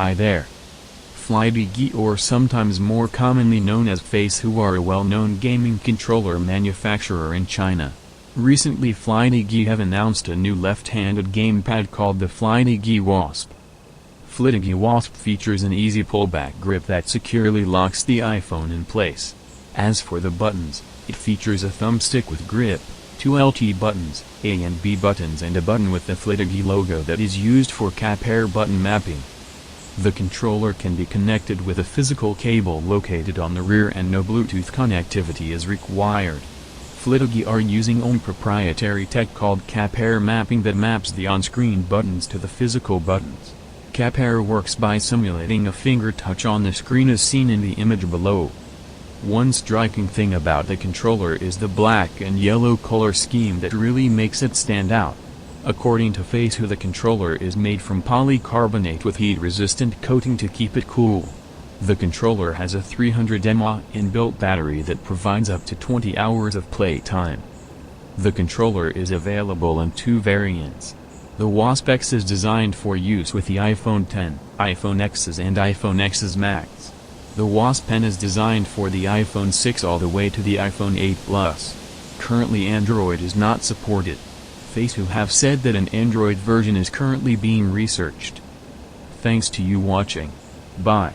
Hi there. Flydigi, or sometimes more commonly known as Face, who are a well-known gaming controller manufacturer in China. Recently Flydigi have announced a new left-handed gamepad called the Flydigi Wasp. Flydigi Wasp features an easy pullback grip that securely locks the iPhone in place. As for the buttons, it features a thumbstick with grip, two LT buttons, A and B buttons, and a button with the Flydigi logo that is used for capture button mapping. The controller can be connected with a physical cable located on the rear, and no Bluetooth connectivity is required. Flydigi are using own proprietary tech called capture mapping that maps the on-screen buttons to the physical buttons. Capture works by simulating a finger touch on the screen as seen in the image below. One striking thing about the controller is the black and yellow color scheme that really makes it stand out. According to Face, the controller is made from polycarbonate with heat-resistant coating to keep it cool. The controller has a 300 mAh inbuilt battery that provides up to 20 hours of play time. The controller is available in two variants. The Wasp X is designed for use with the iPhone X, iPhone XS and iPhone XS Max. The Wasp N is designed for the iPhone 6 all the way to the iPhone 8 Plus. Currently Android is not supported. Face who have said that an Android version is currently being researched. Thanks to you watching. Bye.